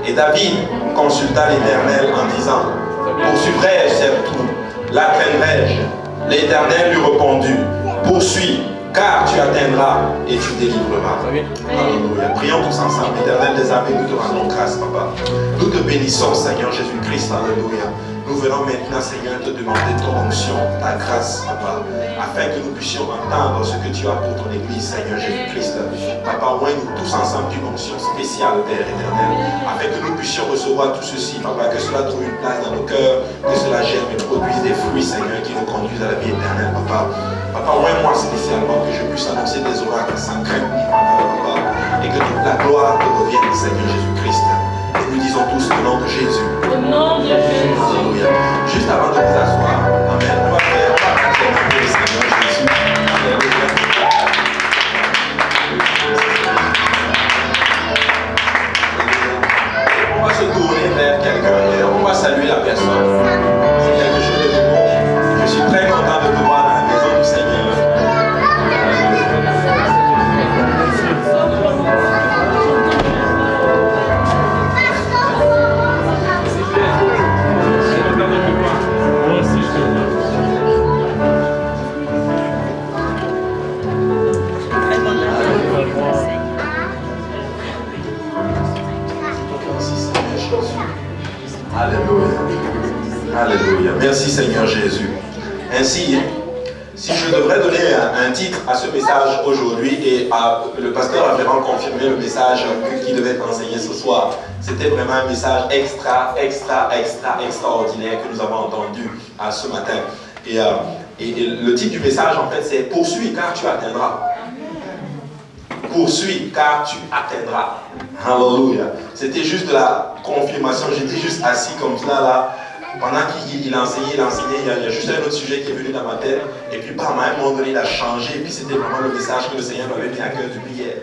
Et David consulta l'Éternel en disant, poursuivrai-je cette troupe? La craindrai-je? L'Éternel lui répondit, poursuis, car tu atteindras et tu délivreras. Alléluia. Prions tous ensemble. Éternel des armées, nous te rendons grâce, Papa. Nous te bénissons, Seigneur Jésus-Christ. Alléluia. Nous venons maintenant, Seigneur, te demander ton onction, ta grâce, Papa, afin que nous puissions entendre ce que tu as pour ton Église, Seigneur Jésus-Christ. Papa, ouvre-nous tous ensemble d'une onction spéciale, Père éternel, afin que nous puissions recevoir tout ceci, Papa, que cela trouve une place dans nos cœurs, que cela germe et produise des fruits, Seigneur, qui nous conduisent à la vie éternelle, Papa. Papa, ouvre-moi spécialement, que je puisse annoncer des oracles sans crainte ni faveur, Papa, et que toute la gloire te revienne, Seigneur Jésus-Christ. Et nous disons tous au nom de Jésus. Au nom de Jésus. Alléluia. Juste avant de vous asseoir, Amen. On va acclamer le Seigneur Jésus. Alléluia. On va se tourner vers quelqu'un et on va saluer la personne. C'est quelque chose de nouveau. Je suis très content de vous voir dans la maison du Seigneur. Alléluia. Alléluia. Merci Seigneur Jésus. Ainsi, si je devrais donner un titre à ce message aujourd'hui, et le pasteur a vraiment confirmé le message qu'il devait enseigner ce soir, c'était vraiment un message extraordinaire que nous avons entendu ce matin. Et le titre du message, en fait, c'est « Poursuis car tu atteindras ». Poursuis car tu atteindras. Alléluia. C'était juste de la confirmation. J'étais juste assis comme ça là. Pendant qu'il enseignait, il y a juste un autre sujet qui est venu dans ma tête. Et puis par un moment donné, il a changé. Et puis c'était vraiment le message que le Seigneur m'avait mis à cœur depuis hier.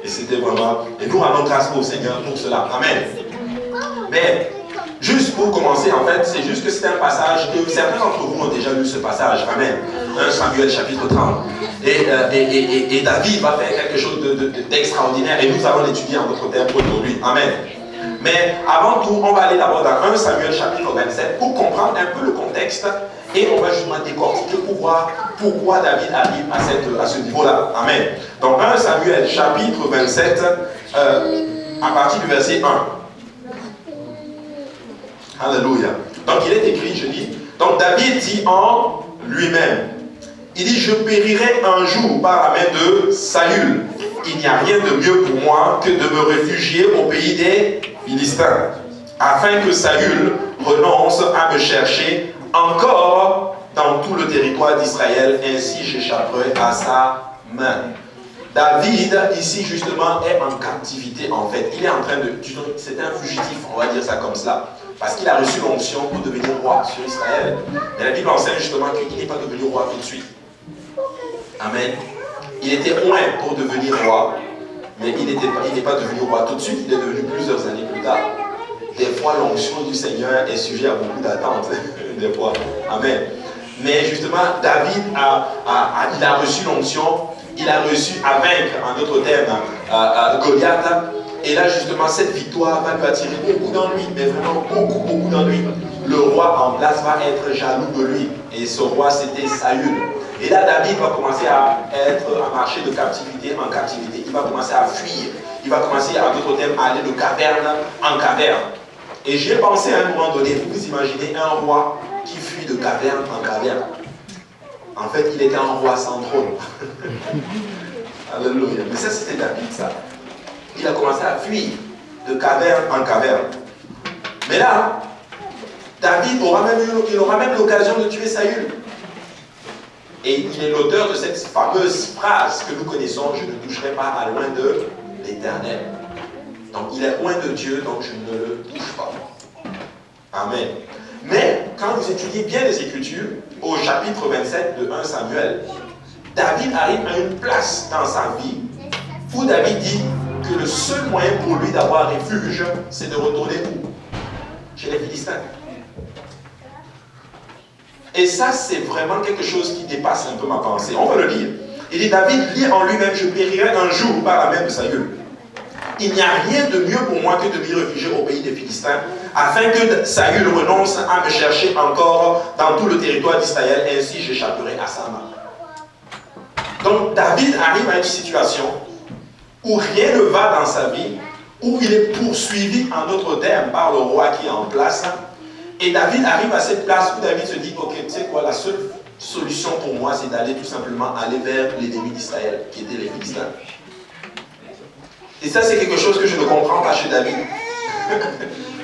Et c'était vraiment... Et nous rendons grâce au Seigneur pour cela. Amen. Mais juste pour commencer, en fait, c'est juste que c'est un passage que certains d'entre vous ont déjà lu ce passage. Amen. 1 Samuel chapitre 30. Et David va faire quelque chose d'extraordinaire et nous allons l'étudier en d'autres termes aujourd'hui. Amen. Mais avant tout, on va aller d'abord dans 1 Samuel chapitre 27 pour comprendre un peu le contexte et on va justement décortiquer pour voir pourquoi David arrive à ce niveau-là. Amen. Donc 1 Samuel chapitre 27 à partir du verset 1. Alléluia. Donc il est écrit, je dis, donc David dit en lui-même, il dit, je périrai un jour par la main de Saül. Il n'y a rien de mieux pour moi que de me réfugier au pays des Philistins, afin que Saül renonce à me chercher encore dans tout le territoire d'Israël, ainsi j'échapperai à sa main. David, ici justement, est en captivité en fait. Il est en train de... C'est un fugitif, on va dire ça comme cela. Parce qu'il a reçu l'onction pour devenir roi sur Israël. Mais la Bible enseigne justement qu'il n'est pas devenu roi tout de suite. Amen. Il était loin pour devenir roi, mais il n'est pas devenu roi tout de suite, il est devenu plusieurs années plus tard. Des fois, l'onction du Seigneur est sujet à beaucoup d'attentes. Des fois. Amen. Mais justement, David il a reçu l'onction, il a reçu à vaincre, en d'autres termes, Goliath. Et là, justement, cette victoire va lui attirer beaucoup d'ennuis, mais vraiment beaucoup d'ennuis. Le roi en place va être jaloux de lui. Et ce roi, c'était Saül. Et là, David va commencer à marcher de captivité en captivité. Il va commencer à fuir. Il va commencer, en d'autres termes, à aller de caverne en caverne. Et j'ai pensé à un moment donné, vous imaginez un roi qui fuit de caverne en caverne. En fait, il était un roi sans trône. Alléluia. Mais ça, c'était David, ça. Il a commencé à fuir de caverne en caverne. Mais là, David aura même l'occasion de tuer Saül. Et il est l'auteur de cette fameuse phrase que nous connaissons, je ne toucherai pas à loin de l'Éternel. Donc il est loin de Dieu, donc je ne le touche pas. Amen. Mais quand vous étudiez bien les Écritures, au chapitre 27 de 1 Samuel, David arrive à une place dans sa vie où David dit que le seul moyen pour lui d'avoir refuge, c'est de retourner où? Chez les Philistins. Et ça, c'est vraiment quelque chose qui dépasse un peu ma pensée. On va le lire. Il dit, David lit en lui-même, je périrai un jour par la main de Saül. il n'y a rien de mieux pour moi que de m'y réfugier au pays des Philistins, afin que Saül renonce à me chercher encore dans tout le territoire d'Israël, ainsi j'échapperai à sa main. Donc David arrive à une situation où rien ne va dans sa vie, où il est poursuivi en d'autres termes par le roi qui est en place. Et David arrive à cette place où David se dit, ok, tu sais quoi, la seule solution pour moi, c'est d'aller tout simplement aller vers l'ennemi d'Israël, qui était les Philistins. Et ça, c'est quelque chose que je ne comprends pas chez David.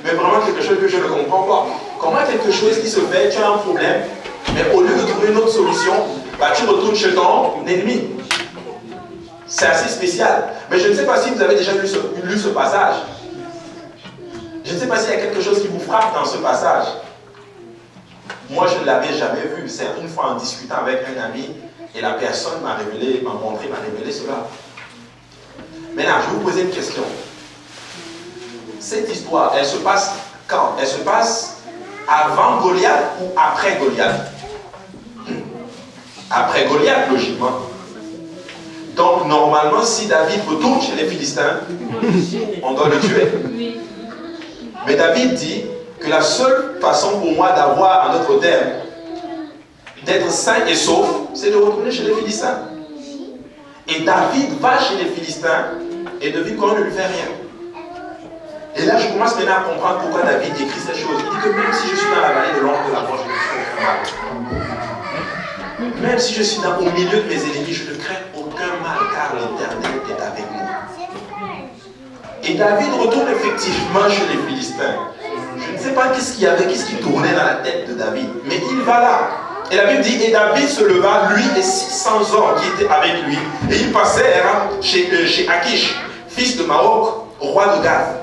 Mais vraiment quelque chose que je ne comprends pas. Comment quelque chose qui se fait, tu as un problème, mais au lieu de trouver une autre solution, bah, tu retournes chez ton ennemi. C'est assez spécial. Mais je ne sais pas si vous avez déjà lu ce passage. Je ne sais pas s'il y a quelque chose qui vous frappe dans ce passage. Moi, je ne l'avais jamais vu. C'est une fois en discutant avec un ami, et la personne m'a révélé cela. Maintenant, je vais vous poser une question. Cette histoire, elle se passe quand? Elle se passe avant Goliath ou après Goliath? Après Goliath, logiquement. Donc, normalement, si David retourne chez les Philistins, on doit le tuer. Mais David dit que la seule façon pour moi d'avoir, en d'autres termes, d'être sain et sauf, c'est de retourner chez les Philistins. Et David va chez les Philistins et devine qu'on ne lui fait rien. Et là, je commence maintenant à comprendre pourquoi David écrit ces choses. Il dit que même si je suis dans la vallée de l'ombre de la mort, je ne crains aucun mal. Même si je suis au milieu de mes ennemis, je ne crains aucun mal, car l'Éternel est avec moi. Et David retourne effectivement chez les Philistins. Je ne sais pas qu'est-ce qui tournait dans la tête de David, mais il va là. Et la Bible dit, et David se leva, lui et 600 hommes qui étaient avec lui, et ils passèrent chez Akish, fils de Maok, roi de Gath.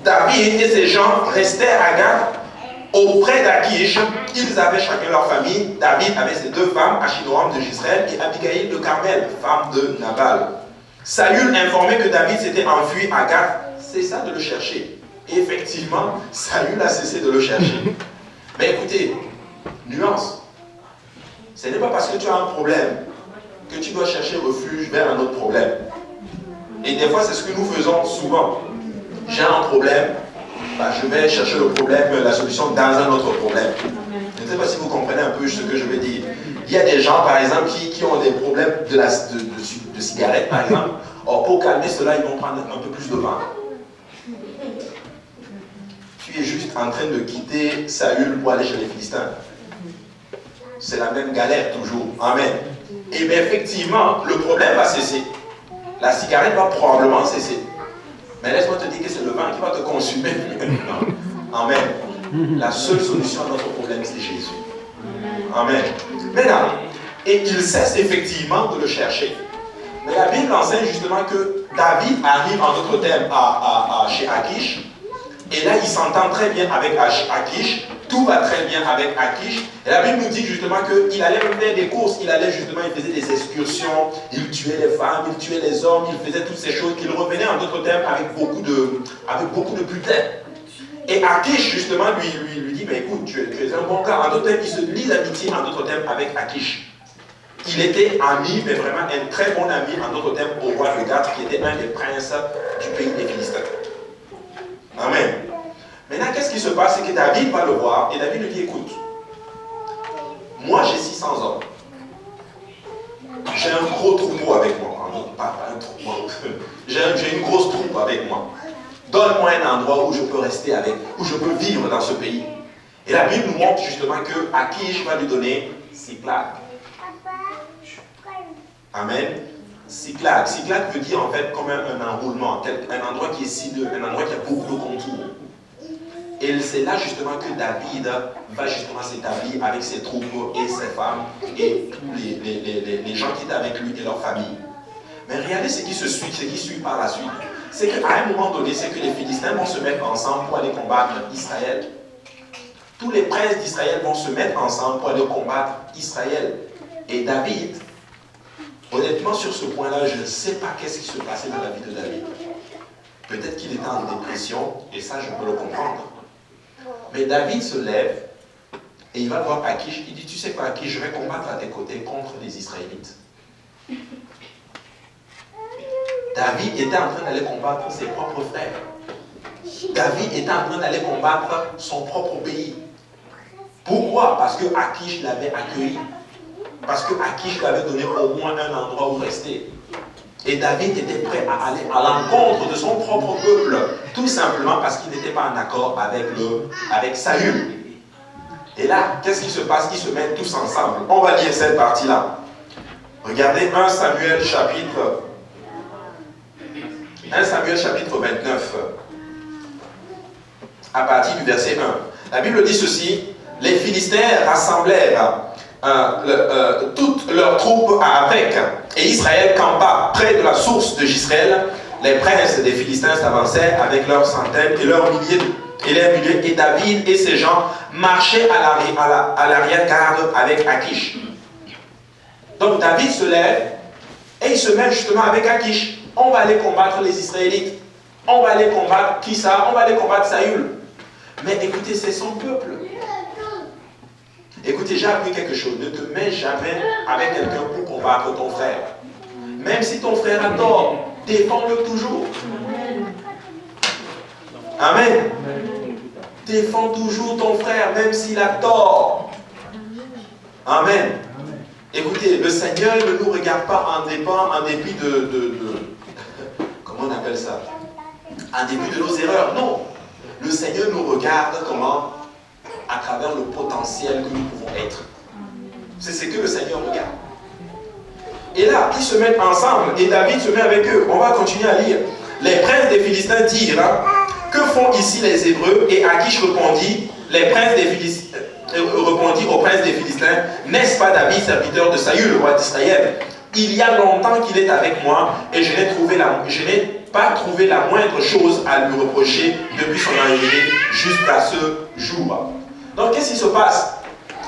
David et ses gens restèrent à Gath, auprès d'Akish. Ils avaient chacun leur famille. David avait ses 2 femmes, Achinoam de Jezreel et Abigail de Carmel, femme de Nabal. Saül, informé que David s'était enfui à Gath, cessa de le chercher. Et effectivement, Saül a cessé de le chercher. Mais écoutez, nuance. Ce n'est pas parce que tu as un problème que tu dois chercher refuge vers un autre problème. Et des fois, c'est ce que nous faisons souvent. J'ai un problème, bah, je vais chercher le problème, la solution dans un autre problème. Je ne sais pas si vous comprenez un peu ce que je veux dire. Il y a des gens, par exemple, qui ont des problèmes de cigarettes, par exemple. Or, pour calmer cela, ils vont prendre un peu plus de vin. Tu es juste en train de quitter Saül pour aller chez les Philistins. C'est la même galère toujours. Amen. Et bien effectivement, le problème va cesser. La cigarette va probablement cesser. Mais laisse-moi te dire que c'est le vin qui va te consumer. Amen. La seule solution à notre problème, c'est Jésus. Amen. Maintenant, et il cesse effectivement de le chercher. Mais la Bible enseigne justement que David arrive en d'autres termes chez Akish. Et là, il s'entend très bien avec Akish. Tout va très bien avec Akish. Et la Bible nous dit justement qu'il allait même faire des courses. Il faisait des excursions. Il tuait les femmes, il tuait les hommes. Il faisait toutes ces choses. Qu'il revenait en d'autres termes avec beaucoup de butin. Et Akish, justement, lui dit, mais écoute, tu es un bon gars. En d'autres termes, il se lie d'amitié, en d'autres termes, avec Akish. Il était ami, mais vraiment un très bon ami, en d'autres termes, au roi de Gath, qui était un des princes du pays des Philistins. Amen. Maintenant, qu'est-ce qui se passe? C'est que David va le voir, et David lui dit, écoute, moi j'ai 600 hommes. J'ai un gros troupeau avec moi. Pas un troupeau. J'ai une grosse troupe avec moi. Donne-moi un endroit où je peux rester où je peux vivre dans ce pays. Et la Bible nous montre justement que Akish va lui donner Siklag. Amen. Siklag. Siklag veut dire en fait comme un enroulement, un endroit qui est sinueux, un endroit qui a beaucoup de contours. Et c'est là justement que David va justement s'établir avec ses troupes et ses femmes et tous les gens qui étaient avec lui et leur famille. Mais regardez ce qui suit par la suite. C'est qu'à un moment donné, c'est que les Philistins vont se mettre ensemble pour aller combattre Israël. Tous les princes d'Israël vont se mettre ensemble pour aller combattre Israël. Et David, honnêtement sur ce point-là, je ne sais pas qu'est-ce qui se passait dans la vie de David. Peut-être qu'il était en dépression, et ça je peux le comprendre. Mais David se lève, et il va voir Akish, il dit, tu sais quoi Akish, je vais combattre à tes côtés contre les Israélites. David était en train d'aller combattre ses propres frères. David était en train d'aller combattre son propre pays. Pourquoi? Parce que Akish l'avait accueilli. Parce que Akish lui avait donné au moins un endroit où rester. Et David était prêt à aller à l'encontre de son propre peuple, tout simplement parce qu'il n'était pas en accord avec Saül. Et là, qu'est-ce qui se passe? Ils se mettent tous ensemble. On va lire cette partie-là. Regardez 1 Samuel chapitre 29, à partir du verset 1. La Bible dit ceci: les Philistins rassemblèrent toutes leurs troupes à Afek, et Israël campa près de la source de Jisraël. Les princes des Philistins s'avançaient avec leurs centaines et leurs milliers, et David et ses gens marchaient à l'arrière-garde avec Akish. Donc David se lève et il se met justement avec Akish. On va aller combattre les Israélites. On va aller combattre qui ça? On va aller combattre Saül. Mais écoutez, c'est son peuple. Écoutez, j'ai appris quelque chose. Ne te mets jamais avec quelqu'un pour combattre ton frère. Même si ton frère a tort, défends-le toujours. Amen. Défends toujours ton frère, même s'il a tort. Amen. Écoutez, le Seigneur ne nous regarde pas en dépit de comment on appelle ça? En dépit de nos erreurs. Non. Le Seigneur nous regarde comment? À travers le potentiel que nous pouvons être. C'est ce que le Seigneur regarde. Et là, ils se mettent ensemble et David se met avec eux. On va continuer à lire. Les princes des Philistins dirent: que font ici les Hébreux? Et Akish répondit, les princes des Philistins répondit aux princes des Philistins: n'est-ce pas David, serviteur de Saül, le roi d'Israël? Il y a longtemps qu'il est avec moi et je n'ai pas trouvé la moindre chose à lui reprocher depuis son arrivée jusqu'à ce jour. Donc qu'est-ce qui se passe?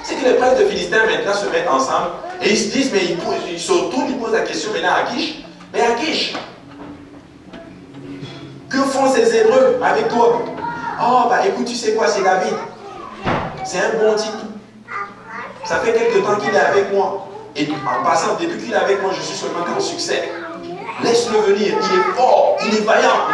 C'est que les princes de Philistins maintenant se mettent ensemble et ils se disent, mais ils se retournent, ils posent la question maintenant à Akish. Mais Akish, que font ces Hébreux avec toi? Oh, bah écoute, tu sais quoi, c'est David. C'est un bon type. Ça fait quelque temps qu'il est avec moi. Et en passant, depuis qu'il est avec moi, je suis seulement en succès. Laisse-le venir, il est fort, il est vaillant.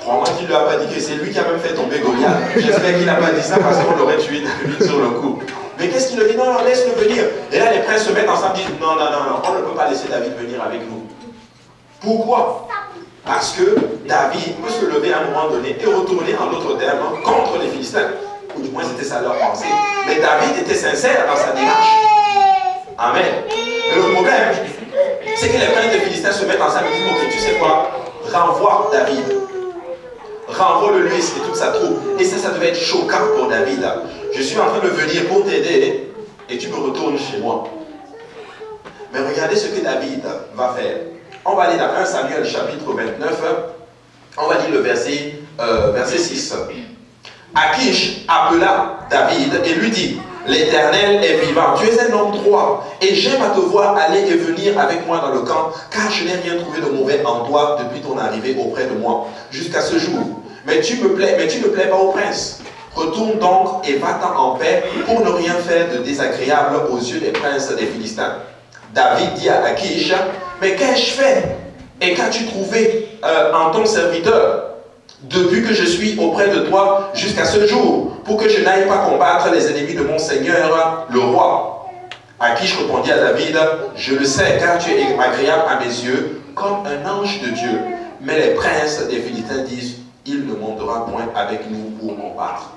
Crois-moi qu'il ne lui a pas dit que c'est lui qui a même fait tomber Goliath. J'espère qu'il n'a pas dit ça parce qu'on l'aurait tué sur le coup. Mais qu'est-ce qu'il a dit? Non, non, laisse-le venir. Et là, les princes se mettent ensemble et disent, non, non, non, non, on ne peut pas laisser David venir avec nous. Pourquoi? Parce que David peut se lever à un moment donné et retourner en d'autres termes contre les Philistins. Ou du moins, c'était ça leur pensée. Mais David était sincère dans sa démarche. Amen. Mais le problème, c'est que les princes des Philistins se mettent ensemble et disent, ok, tu sais quoi? Renvoie David. Renvoie-le lui et toute sa troupe. Et ça devait être choquant pour David. Je suis en train de venir pour t'aider et tu me retournes chez moi. Mais regardez ce que David va faire. On va aller dans 1 Samuel chapitre 29. On va lire le verset 6. Akish appela David et lui dit: l'Éternel est vivant, tu es un homme droit, et j'aime à te voir aller et venir avec moi dans le camp, car je n'ai rien trouvé de mauvais en toi depuis ton arrivée auprès de moi, jusqu'à ce jour. Mais tu ne plais pas au prince. Retourne donc et va-t'en en paix pour ne rien faire de désagréable aux yeux des princes des Philistins. David dit à Akish: mais qu'ai-je fait? Et qu'as-tu trouvé en ton serviteur depuis que je suis auprès de toi jusqu'à ce jour, pour que je n'aille pas combattre les ennemis de mon Seigneur, le roi? Akish répondit à David: je le sais, car tu es agréable à mes yeux, comme un ange de Dieu. Mais les princes des Philistins disent: il ne montera point avec nous pour combattre.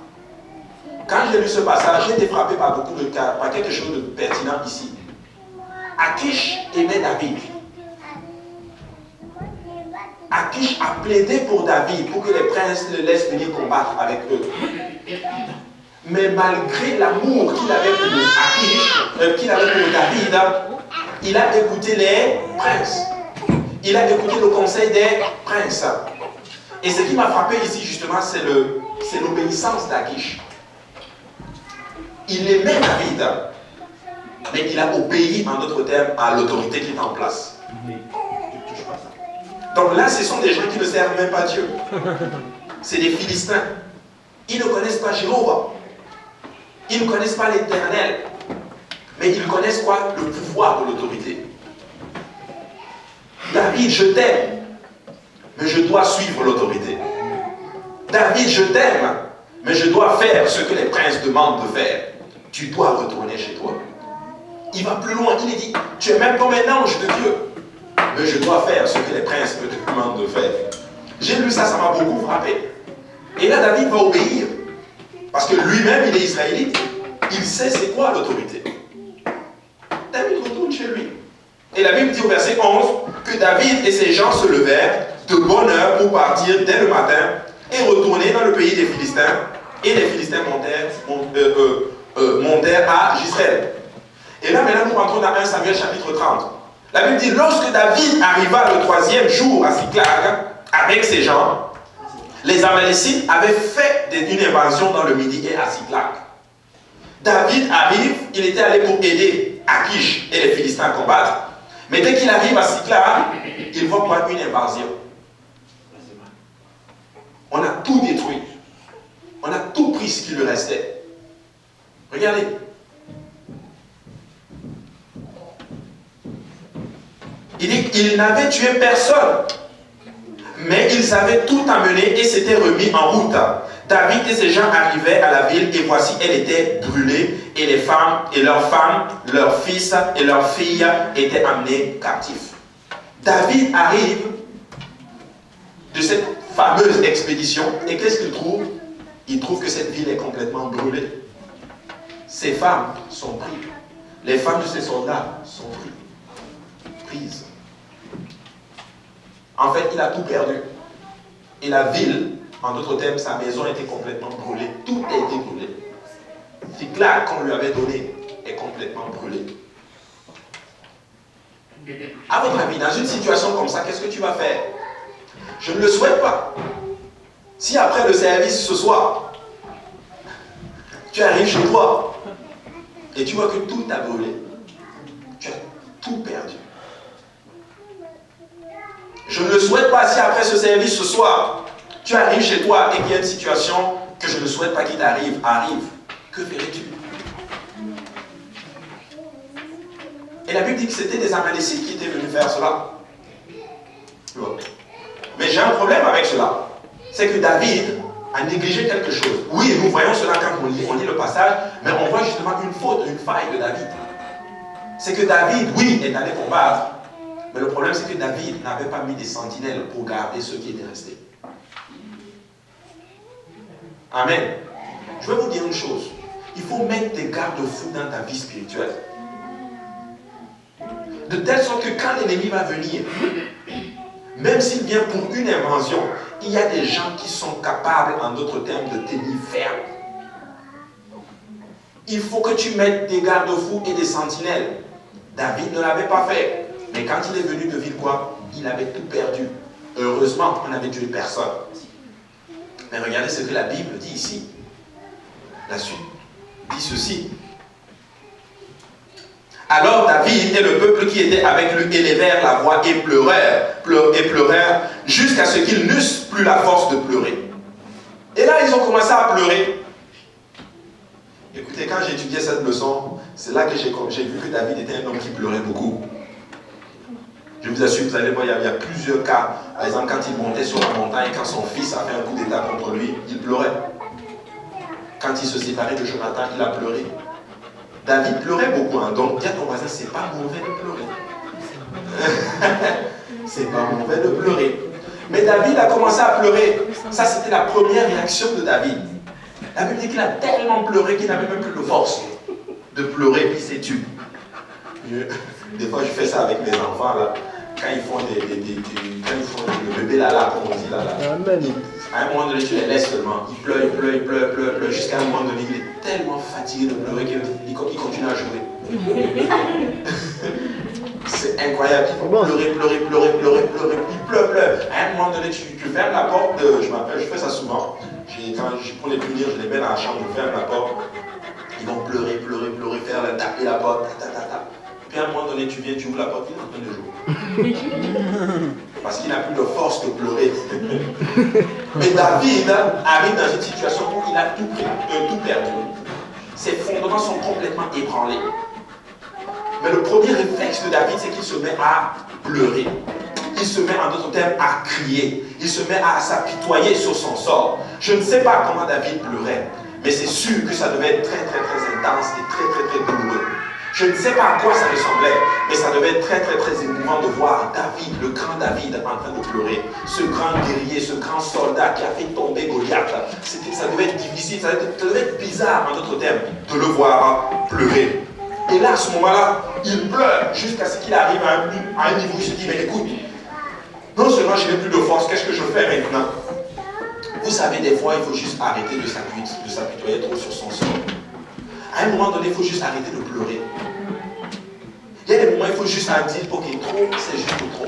Quand j'ai lu ce passage, j'ai été frappé par par quelque chose de pertinent ici. Akish aimait David. Akish a plaidé pour David, pour que les princes le laissent venir combattre avec eux. Mais malgré l'amour qu'il avait pour qu'il avait pour David, il a écouté les princes. Il a écouté le conseil des princes. Et ce qui m'a frappé ici, justement, c'est l'obéissance d'Akish. Il aimait David, mais il a obéi, en d'autres termes, à l'autorité qui est en place. Donc là, ce sont des gens qui ne servent même pas Dieu. C'est des Philistins. Ils ne connaissent pas Jéhovah. Ils ne connaissent pas l'Éternel. Mais ils connaissent quoi? Le pouvoir de l'autorité. David, je t'aime. mais je dois suivre l'autorité. David, je t'aime, mais je dois faire ce que les princes demandent de faire. Tu dois retourner chez toi. Il va plus loin, il dit, tu es même comme un ange de Dieu, mais je dois faire ce que les princes me demandent de faire. J'ai lu ça, ça m'a beaucoup frappé. Et là, David va obéir, parce que lui-même, il est israélite, il sait c'est quoi l'autorité. David retourne chez lui. Et la Bible dit au verset 11 que David et ses gens se levèrent de bonne heure pour partir dès le matin et retourner dans le pays des Philistins. Et les Philistins montèrent à Gisraël. Et là, maintenant, nous rentrons dans 1 Samuel chapitre 30. La Bible dit, lorsque David arriva le 3e jour à Siklag avec ses gens, les Amalécites avaient fait une invasion dans le Midi et à Siklag. David arrive, il était allé pour aider Akish et les Philistins à combattre. Mais dès qu'il arrive à Siklag, il voit quoi? Une invasion. On a tout détruit. On a tout pris ce qui lui restait. Regardez. Il dit qu'il n'avait tué personne, mais ils avaient tout amené et s'étaient remis en route. David et ses gens arrivaient à la ville et voici, elle était brûlée et les femmes et leurs femmes, leurs fils et leurs filles étaient amenés captifs. David arrive de cette fameuse expédition et qu'est-ce qu'il trouve? Il trouve que cette ville est complètement brûlée. Ses femmes sont prises. Les femmes de ses soldats sont prises. En fait, il a tout perdu. Et la ville, en d'autres termes, sa maison était complètement brûlée. Tout a été brûlé. Siklag qu'on lui avait donné est complètement brûlé. À votre avis, dans une situation comme ça, qu'est-ce que tu vas faire? Je ne le souhaite pas. Si après le service ce soir, tu arrives chez toi et tu vois que tout a brûlé, tu as tout perdu. Je ne le souhaite pas si après ce service ce soir, tu arrives chez toi et qu'il y a une situation que je ne souhaite pas qu'il t'arrive, arrive. Que ferais-tu? Et la Bible dit que c'était des Amalécites qui étaient venus faire cela. Mais j'ai un problème avec cela. C'est que David a négligé quelque chose. Oui, nous voyons cela quand on lit le passage, mais on voit justement une faute, une faille de David. C'est que David, oui, est allé combattre, mais le problème c'est que David n'avait pas mis des sentinelles pour garder ceux qui étaient restés. Amen. Je vais vous dire une chose. Il faut mettre des garde-fous dans ta vie spirituelle. De telle sorte que quand l'ennemi va venir, même s'il vient pour une invention, il y a des gens qui sont capables, en d'autres termes, de tenir ferme. Il faut que tu mettes des garde-fous et des sentinelles. David ne l'avait pas fait. Mais quand il est venu de ville, quoi? Il avait tout perdu. Heureusement, on n'avait tué personne. Mais regardez ce que la Bible dit ici. La suite dit ceci. Alors David et le peuple qui était avec lui élevèrent la voix et pleurèrent jusqu'à ce qu'ils n'eussent plus la force de pleurer. Et là, ils ont commencé à pleurer. Écoutez, quand j'ai étudié cette leçon, c'est là que j'ai vu que David était un homme qui pleurait beaucoup. Je vous assure, vous allez voir, il y a plusieurs cas. Par exemple, quand il montait sur la montagne, quand son fils a fait un coup d'état contre lui, il pleurait. Quand il se séparait de Jonathan, il a pleuré. David pleurait beaucoup, hein. Donc dis à ton voisin, c'est pas mauvais de pleurer. C'est pas mauvais de pleurer. Mais David a commencé à pleurer. Ça, c'était la première réaction de David. La Bible dit qu'il a tellement pleuré qu'il n'avait même plus de force de pleurer, puis il s'est tué. Des fois, je fais ça avec mes enfants, là. Quand ils font le bébé là, comme on dit là. Amen. À un moment donné, tu les laisses seulement. Il pleure, jusqu'à un moment donné, il est tellement fatigué de pleurer qu'il continue à jouer. C'est incroyable. Il pleurer, il pleure. À un moment donné, tu fermes la porte, je fais ça souvent. Pour les punir, je les mets dans la chambre, je ferme la porte. Ils vont pleurer, taper la porte, Puis à un moment donné, tu viens, tu ouvres la porte, il est en train de jouer. Parce qu'il n'a plus de force de pleurer. Mais David arrive dans une situation où il a tout perdu. Ses fondements sont complètement ébranlés. Mais le premier réflexe de David, c'est qu'il se met à pleurer. il se met en d'autres termes à crier. Il se met à s'apitoyer sur son sort. Je ne sais pas comment David pleurait, mais c'est sûr que ça devait être très intense et très douloureux. Je ne sais pas à quoi ça ressemblait, mais ça devait être très émouvant de voir David, le grand David, en train de pleurer. Ce grand guerrier, ce grand soldat qui a fait tomber Goliath. Ça devait être difficile, ça devait être bizarre, en d'autres termes, de le voir pleurer. Et là, à ce moment-là, il pleure jusqu'à ce qu'il arrive à un niveau où il se dit, mais écoute, non seulement je n'ai plus de force, qu'est-ce que je fais maintenant? Vous savez, des fois, il faut juste arrêter de s'apitoyer trop sur son sort. À un moment donné, il faut juste arrêter de pleurer. Il y a des moments où il faut juste dire, ok, trop, c'est juste trop.